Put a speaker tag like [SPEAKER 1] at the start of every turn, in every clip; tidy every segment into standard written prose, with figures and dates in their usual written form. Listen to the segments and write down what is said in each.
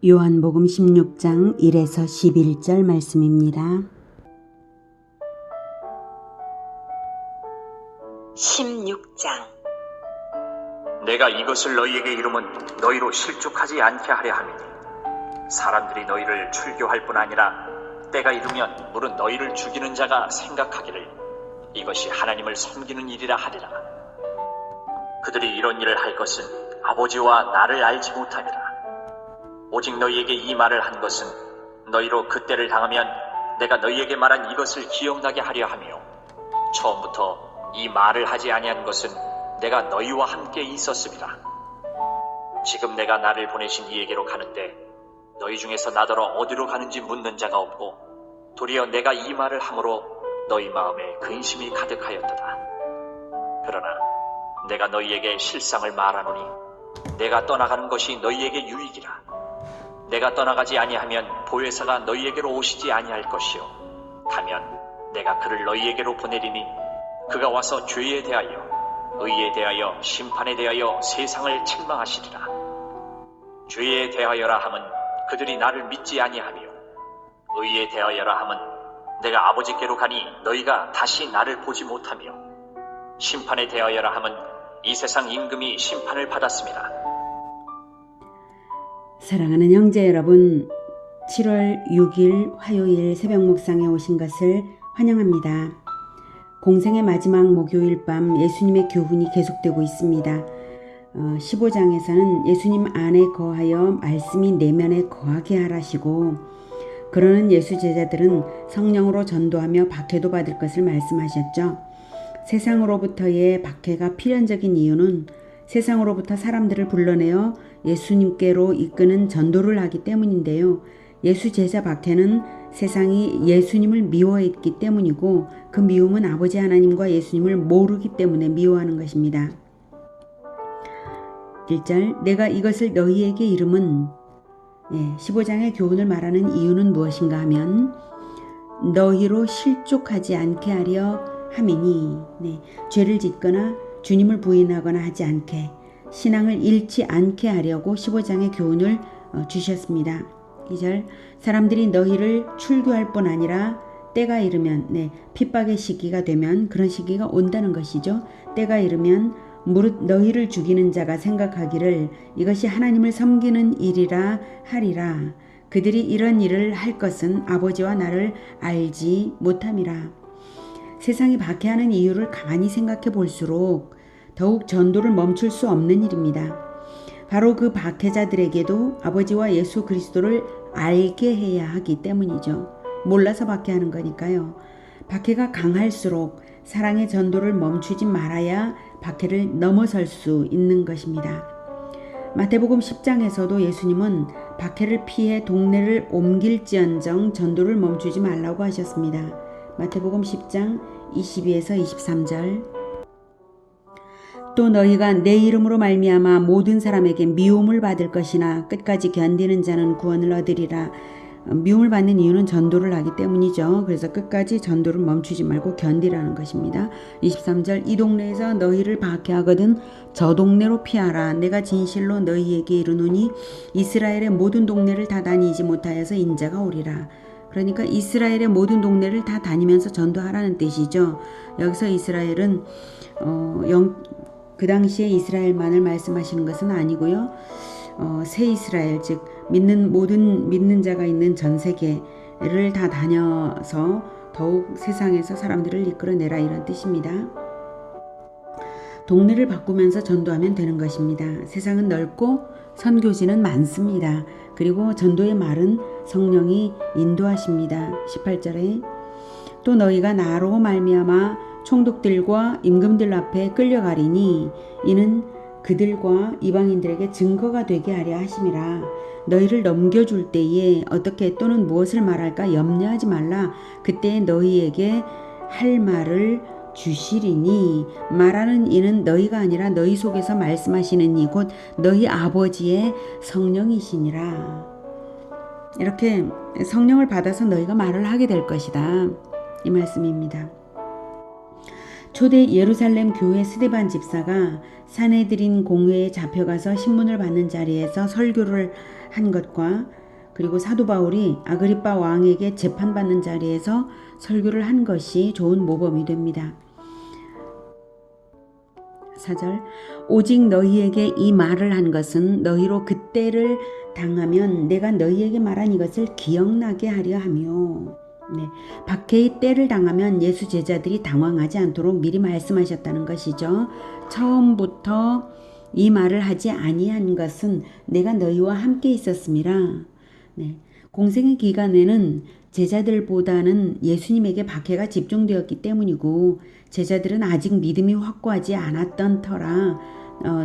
[SPEAKER 1] 요한복음 16장 1에서 11절 말씀입니다.
[SPEAKER 2] 16장.
[SPEAKER 3] 내가 이것을 너희에게 이름은 너희로 실족하지 않게 하려 함이니 사람들이 너희를 출교할 뿐 아니라 때가 이르면 물은 너희를 죽이는 자가 생각하기를 이것이 하나님을 섬기는 일이라 하리라. 그들이 이런 일을 할 것은 아버지와 나를 알지 못하니라. 오직 너희에게 이 말을 한 것은 너희로 그때를 당하면 내가 너희에게 말한 이것을 기억나게 하려 하며 처음부터 이 말을 하지 아니한 것은 내가 너희와 함께 있었음이라. 지금 내가 나를 보내신 이에게로 가는데 너희 중에서 나더러 어디로 가는지 묻는 자가 없고 도리어 내가 이 말을 함으로 너희 마음에 근심이 가득하였도다. 그러나 내가 너희에게 실상을 말하노니 내가 떠나가는 것이 너희에게 유익이라. 내가 떠나가지 아니하면 보혜사가 너희에게로 오시지 아니할 것이요 가면 내가 그를 너희에게로 보내리니 그가 와서 죄에 대하여 의에 대하여 심판에 대하여 세상을 책망하시리라. 죄에 대하여라 함은 그들이 나를 믿지 아니하며 의에 대하여라 함은 내가 아버지께로 가니 너희가 다시 나를 보지 못하며 심판에 대하여라 함은 이 세상 임금이 심판을 받았음이라.
[SPEAKER 1] 사랑하는 형제 여러분, 7월 6일 화요일 새벽 묵상에 오신 것을 환영합니다. 공생의 마지막 목요일 밤 예수님의 교훈이 계속되고 있습니다. 15장에서는 예수님 안에 거하여 말씀이 내면에 거하게 하라시고 그러는 예수 제자들은 성령으로 전도하며 박해도 받을 것을 말씀하셨죠. 세상으로부터의 박해가 필연적인 이유는 세상으로부터 사람들을 불러내어 예수님께로 이끄는 전도를 하기 때문인데요. 예수 제자 박해는 세상이 예수님을 미워했기 때문이고 그 미움은 아버지 하나님과 예수님을 모르기 때문에 미워하는 것입니다. 1절 내가 이것을 너희에게 이름은 15장의 교훈을 말하는 이유는 무엇인가 하면 너희로 실족하지 않게 하려 함이니 죄를 짓거나 주님을 부인하거나 하지 않게 신앙을 잃지 않게 하려고 15장의 교훈을 주셨습니다. 2절 사람들이 너희를 출교할 뿐 아니라 때가 이르면 핍박의 시기가 되면 그런 시기가 온다는 것이죠. 때가 이르면 무릇 너희를 죽이는 자가 생각하기를 이것이 하나님을 섬기는 일이라 하리라. 그들이 이런 일을 할 것은 아버지와 나를 알지 못함이라. 세상이 박해하는 이유를 가만히 생각해 볼수록 더욱 전도를 멈출 수 없는 일입니다. 바로 그 박해자들에게도 아버지와 예수 그리스도를 알게 해야 하기 때문이죠. 몰라서 박해하는 거니까요. 박해가 강할수록 사랑의 전도를 멈추지 말아야 박해를 넘어설 수 있는 것입니다. 마태복음 10장에서도 예수님은 박해를 피해 동네를 옮길지언정 전도를 멈추지 말라고 하셨습니다. 마태복음 10장 22에서 23절 또 너희가 내 이름으로 말미암아 모든 사람에게 미움을 받을 것이나 끝까지 견디는 자는 구원을 얻으리라. 미움을 받는 이유는 전도를 하기 때문이죠. 그래서 끝까지 전도를 멈추지 말고 견디라는 것입니다. 23절 이 동네에서 너희를 박해하거든 저 동네로 피하라. 내가 진실로 너희에게 이르노니 이스라엘의 모든 동네를 다 다니지 못하여서 인자가 오리라. 그러니까 이스라엘의 모든 동네를 다 다니면서 전도하라는 뜻이죠. 여기서 이스라엘은 그 당시에 이스라엘만을 말씀하시는 것은 아니고요. 새 이스라엘 즉 모든 믿는 자가 있는 전 세계를 다 다녀서 더욱 세상에서 사람들을 이끌어내라 이런 뜻입니다. 동네를 바꾸면서 전도하면 되는 것입니다. 세상은 넓고 선교지는 많습니다. 그리고 전도의 말은 성령이 인도하십니다. 18절에 또 너희가 나로 말미암아 총독들과 임금들 앞에 끌려가리니 이는 그들과 이방인들에게 증거가 되게 하려 하심이라. 너희를 넘겨줄 때에 어떻게 또는 무엇을 말할까 염려하지 말라. 그때 너희에게 할 말을 주시리니 말하는 이는 너희가 아니라 너희 속에서 말씀하시는 이 곧 너희 아버지의 성령이시니라. 이렇게 성령을 받아서 너희가 말을 하게 될 것이다. 이 말씀입니다. 초대 예루살렘 교회 스데반 집사가 사내들인 공회에 잡혀가서 신문을 받는 자리에서 설교를 한 것과 그리고 사도 바울이 아그리빠 왕에게 재판받는 자리에서 설교를 한 것이 좋은 모범이 됩니다. 4절 오직 너희에게 이 말을 한 것은 너희로 그때를 당하면 내가 너희에게 말한 이것을 기억나게 하려 하며 박해의 때를 당하면 예수 제자들이 당황하지 않도록 미리 말씀하셨다는 것이죠. 처음부터 이 말을 하지 아니한 것은 내가 너희와 함께 있었음이라. 공생의 기간에는 제자들보다는 예수님에게 박해가 집중되었기 때문이고 제자들은 아직 믿음이 확고하지 않았던 터라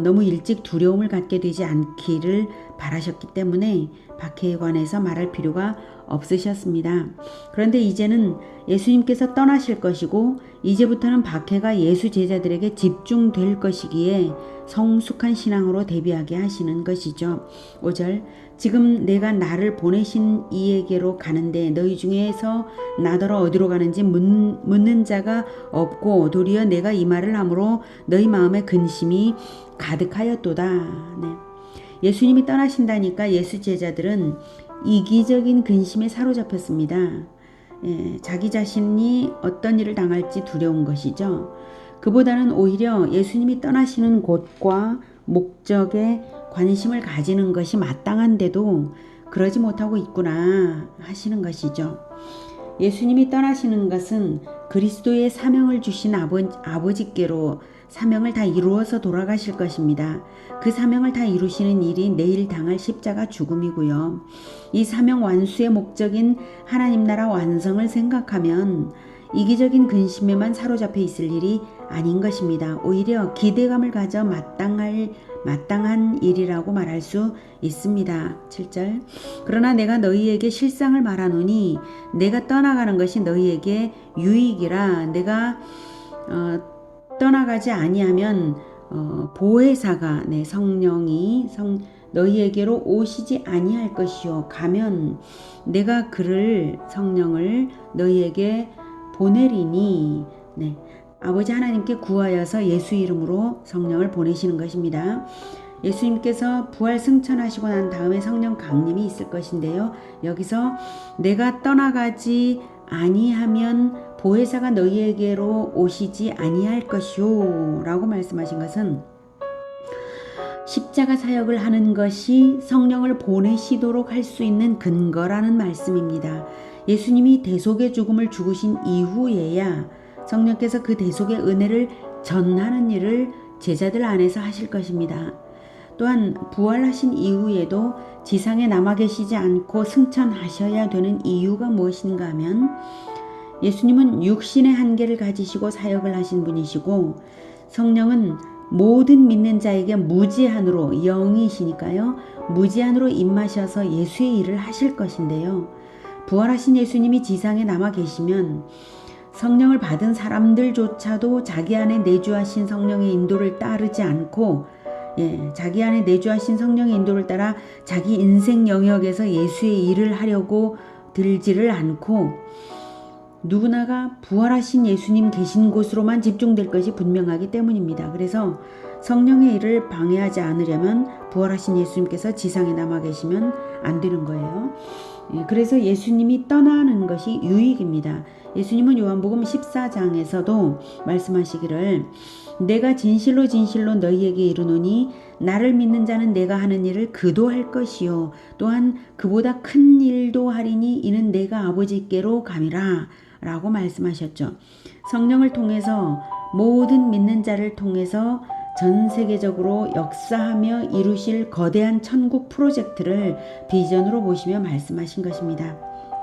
[SPEAKER 1] 너무 일찍 두려움을 갖게 되지 않기를 바라셨기 때문에 박해에 관해서 말할 필요가 없으셨습니다. 그런데 이제는 예수님께서 떠나실 것이고 이제부터는 박해가 예수 제자들에게 집중될 것이기에 성숙한 신앙으로 대비하게 하시는 것이죠. 5절 지금 내가 나를 보내신 이에게로 가는데 너희 중에서 나더러 어디로 가는지 묻는 자가 없고 도리어 내가 이 말을 함으로 너희 마음에 근심이 가득하였도다. 예수님이 떠나신다니까 예수 제자들은 이기적인 근심에 사로잡혔습니다. 자기 자신이 어떤 일을 당할지 두려운 것이죠. 그보다는 오히려 예수님이 떠나시는 곳과 목적에 관심을 가지는 것이 마땅한데도 그러지 못하고 있구나 하시는 것이죠. 예수님이 떠나시는 것은 그리스도의 사명을 주신 아버지께로 사명을 다 이루어서 돌아가실 것입니다. 그 사명을 다 이루시는 일이 내일 당할 십자가 죽음이고요. 이 사명 완수의 목적인 하나님 나라 완성을 생각하면 이기적인 근심에만 사로잡혀 있을 일이 아닌 것입니다. 오히려 기대감을 가져 마땅한 일이라고 말할 수 있습니다. 7절 그러나 내가 너희에게 실상을 말하노니 내가 떠나가는 것이 너희에게 유익이라. 내가 떠나가지 아니하면 보혜사가 성령이 너희에게로 오시지 아니할 것이요 가면 내가 그를 성령을 너희에게 보내리니. 아버지 하나님께 구하여서 예수 이름으로 성령을 보내시는 것입니다. 예수님께서 부활 승천하시고 난 다음에 성령 강림이 있을 것인데요. 여기서 내가 떠나가지 아니하면 보혜사가 너희에게로 오시지 아니할 것이요 라고 말씀하신 것은 십자가 사역을 하는 것이 성령을 보내시도록 할 수 있는 근거라는 말씀입니다. 예수님이 대속의 죽음을 죽으신 이후에야 성령께서 그 대속의 은혜를 전하는 일을 제자들 안에서 하실 것입니다. 또한 부활하신 이후에도 지상에 남아 계시지 않고 승천하셔야 되는 이유가 무엇인가 하면 예수님은 육신의 한계를 가지시고 사역을 하신 분이시고 성령은 모든 믿는 자에게 무제한으로 영이시니까요. 무제한으로 임하셔서 예수의 일을 하실 것인데요. 부활하신 예수님이 지상에 남아 계시면 성령을 받은 사람들조차도 자기 안에 내주하신 성령의 인도를 따르지 않고 자기 안에 내주하신 성령의 인도를 따라 자기 인생 영역에서 예수의 일을 하려고 들지를 않고 누구나가 부활하신 예수님 계신 곳으로만 집중될 것이 분명하기 때문입니다. 그래서 성령의 일을 방해하지 않으려면 부활하신 예수님께서 지상에 남아 계시면 안 되는 거예요. 그래서 예수님이 떠나는 것이 유익입니다. 예수님은 요한복음 14장에서도 말씀하시기를 내가 진실로 진실로 너희에게 이르노니 나를 믿는 자는 내가 하는 일을 그도 할 것이요 또한 그보다 큰 일도 하리니 이는 내가 아버지께로 감이라 라고 말씀하셨죠. 성령을 통해서 모든 믿는 자를 통해서 전 세계적으로 역사하며 이루실 거대한 천국 프로젝트를 비전으로 보시며 말씀하신 것입니다.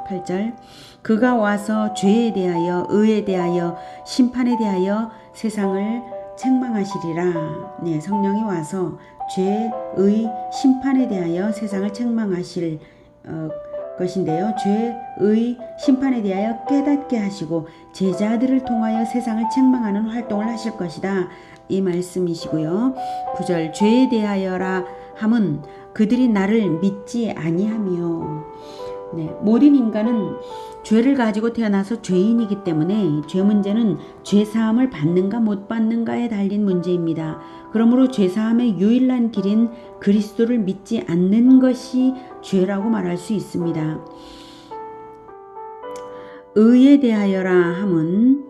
[SPEAKER 1] 8절 그가 와서 죄에 대하여 의에 대하여 심판에 대하여 세상을 책망하시리라. 성령이 와서 죄, 의, 심판에 대하여 세상을 책망하실 것인데요. 죄, 의, 심판에 대하여 깨닫게 하시고 제자들을 통하여 세상을 책망하는 활동을 하실 것이다. 이 말씀이시고요. 9절 죄에 대하여라 함은 그들이 나를 믿지 아니하며 네, 모든 인간은 죄를 가지고 태어나서 죄인이기 때문에 죄 문제는 죄사함을 받는가 못 받는가에 달린 문제입니다. 그러므로 죄사함의 유일한 길인 그리스도를 믿지 않는 것이 죄라고 말할 수 있습니다. 의에 대하여라 함은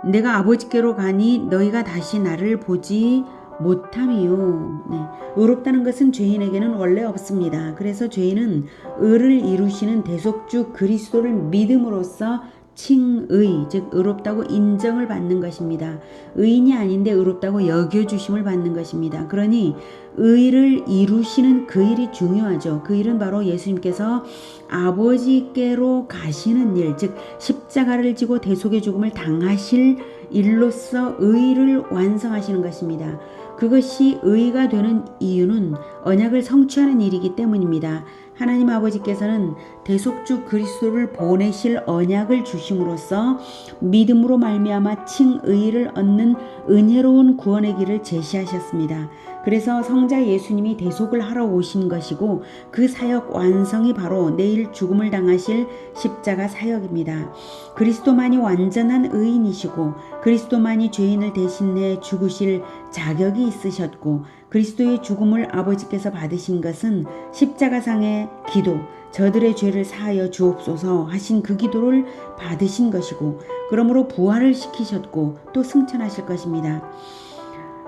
[SPEAKER 1] 내가 아버지께로 가니 너희가 다시 나를 보지 못함이요. 네. 의롭다는 것은 죄인에게는 원래 없습니다. 그래서 죄인은 의를 이루시는 대속주 그리스도를 믿음으로써 칭의, 즉 의롭다고 인정을 받는 것입니다. 의인이 아닌데 의롭다고 여겨주심을 받는 것입니다. 그러니 의를 이루시는 그 일이 중요하죠. 그 일은 바로 예수님께서 아버지께로 가시는 일, 즉 십자가를 지고 대속의 죽음을 당하실 일로서 의를 완성하시는 것입니다. 그것이 의가 되는 이유는 언약을 성취하는 일이기 때문입니다. 하나님 아버지께서는 대속주 그리스도를 보내실 언약을 주심으로써 믿음으로 말미암아 칭의를 얻는 은혜로운 구원의 길을 제시하셨습니다. 그래서 성자 예수님이 대속을 하러 오신 것이고 그 사역 완성이 바로 내일 죽음을 당하실 십자가 사역입니다. 그리스도만이 완전한 의인이시고 그리스도만이 죄인을 대신해 죽으실 자격이 있으셨고 그리스도의 죽음을 아버지께서 받으신 것은 십자가상의 기도, 저들의 죄를 사하여 주옵소서 하신 그 기도를 받으신 것이고 그러므로 부활을 시키셨고 또 승천하실 것입니다.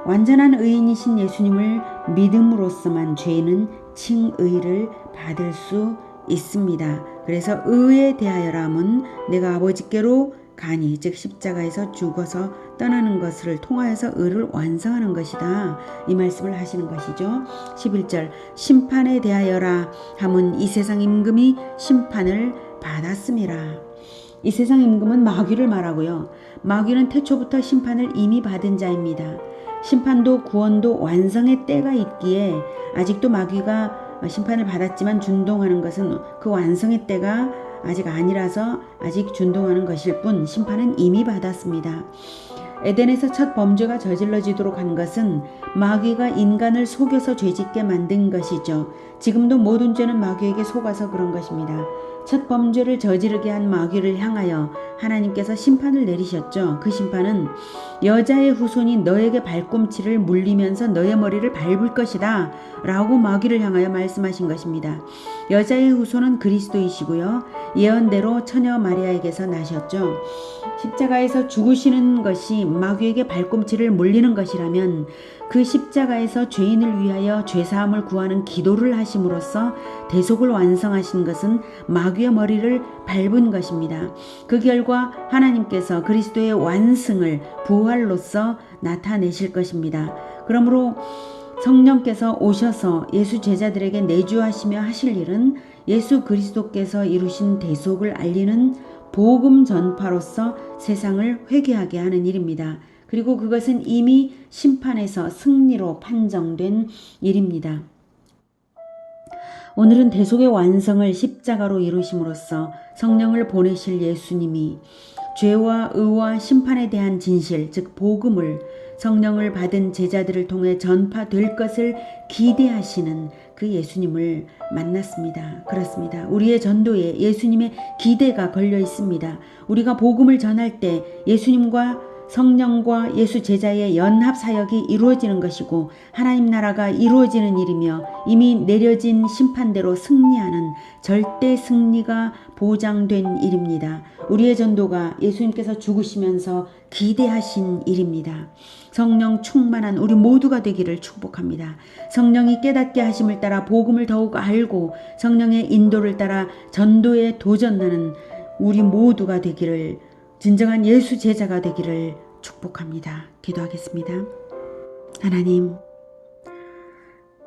[SPEAKER 1] 완전한 의인이신 예수님을 믿음으로써만 죄인은 칭의를 받을 수 있습니다. 그래서 의에 대하여람은 내가 아버지께로 가니 즉 십자가에서 죽어서 떠나는 것을 통하여서 의를 완성하는 것이다. 이 말씀을 하시는 것이죠. 11절 심판에 대하여라 함은 이 세상 임금이 심판을 받았음이라. 이 세상 임금은 마귀를 말하고요. 마귀는 태초부터 심판을 이미 받은 자입니다. 심판도 구원도 완성의 때가 있기에 아직도 마귀가 심판을 받았지만 준동하는 것은 그 완성의 때가 아직 아니라서 아직 준동하는 것일 뿐 심판은 이미 받았습니다. 에덴에서 첫 범죄가 저질러지도록 한 것은 마귀가 인간을 속여서 죄짓게 만든 것이죠. 지금도 모든 죄는 마귀에게 속아서 그런 것입니다. 첫 범죄를 저지르게 한 마귀를 향하여 하나님께서 심판을 내리셨죠. 그 심판은 여자의 후손이 너에게 발꿈치를 물리면서 너의 머리를 밟을 것이다 라고 마귀를 향하여 말씀하신 것입니다. 여자의 후손은 그리스도이시고요. 예언대로 처녀 마리아에게서 나셨죠. 십자가에서 죽으시는 것이 마귀에게 발꿈치를 물리는 것이라면 그 십자가에서 죄인을 위하여 죄사함을 구하는 기도를 하심으로써 대속을 완성하신 것은 마귀의 머리를 밟은 것입니다. 그 결과 하나님께서 그리스도의 완승을 부활로서 나타내실 것입니다. 그러므로 성령께서 오셔서 예수 제자들에게 내주하시며 하실 일은 예수 그리스도께서 이루신 대속을 알리는 복음 전파로서 세상을 회개하게 하는 일입니다. 그리고 그것은 이미 심판에서 승리로 판정된 일입니다. 오늘은 대속의 완성을 십자가로 이루심으로써 성령을 보내실 예수님이 죄와 의와 심판에 대한 진실, 즉 복음을 성령을 받은 제자들을 통해 전파될 것을 기대하시는 그 예수님을 만났습니다. 그렇습니다. 우리의 전도에 예수님의 기대가 걸려 있습니다. 우리가 복음을 전할 때 예수님과 성령과 예수 제자의 연합 사역이 이루어지는 것이고 하나님 나라가 이루어지는 일이며 이미 내려진 심판대로 승리하는 절대 승리가 보장된 일입니다. 우리의 전도가 예수님께서 죽으시면서 기대하신 일입니다. 성령 충만한 우리 모두가 되기를 축복합니다. 성령이 깨닫게 하심을 따라 복음을 더욱 알고 성령의 인도를 따라 전도에 도전하는 우리 모두가 되기를, 진정한 예수 제자가 되기를 축복합니다. 기도하겠습니다. 하나님,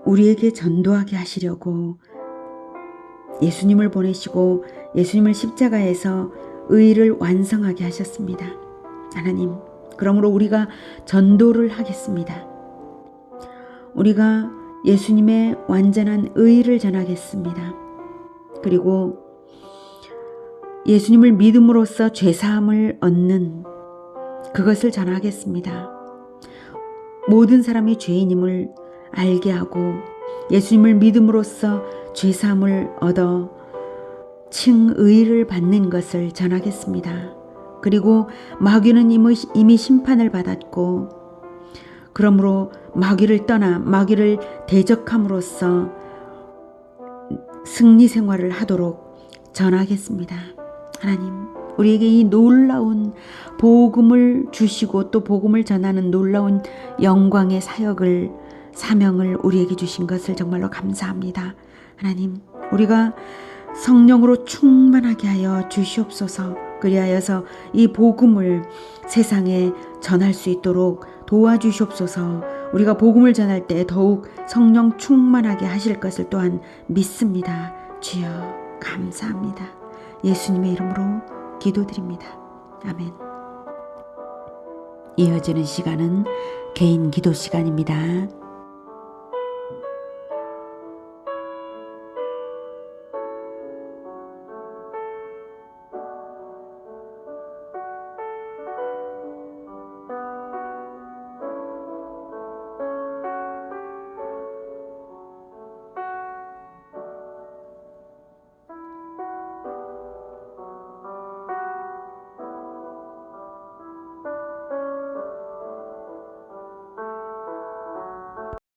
[SPEAKER 1] 우리에게 전도하게 하시려고 예수님을 보내시고 예수님을 십자가에서 의를 완성하게 하셨습니다. 하나님, 그러므로 우리가 전도를 하겠습니다. 우리가 예수님의 완전한 의를 전하겠습니다. 그리고 예수님을 믿음으로써 죄사함을 얻는 그것을 전하겠습니다. 모든 사람이 죄인임을 알게 하고 예수님을 믿음으로써 죄사함을 얻어 칭의를 받는 것을 전하겠습니다. 그리고 마귀는 이미 심판을 받았고, 그러므로 마귀를 떠나 마귀를 대적함으로써 승리 생활을 하도록 전하겠습니다. 하나님, 우리에게 이 놀라운 복음을 주시고 또 복음을 전하는 놀라운 영광의 사명을 우리에게 주신 것을 정말로 감사합니다. 하나님, 우리가 성령으로 충만하게 하여 주시옵소서. 그리하여서 이 복음을 세상에 전할 수 있도록 도와주시옵소서. 우리가 복음을 전할 때 더욱 성령 충만하게 하실 것을 또한 믿습니다. 주여, 감사합니다. 예수님의 이름으로 기도드립니다. 아멘. 이어지는 시간은 개인 기도 시간입니다.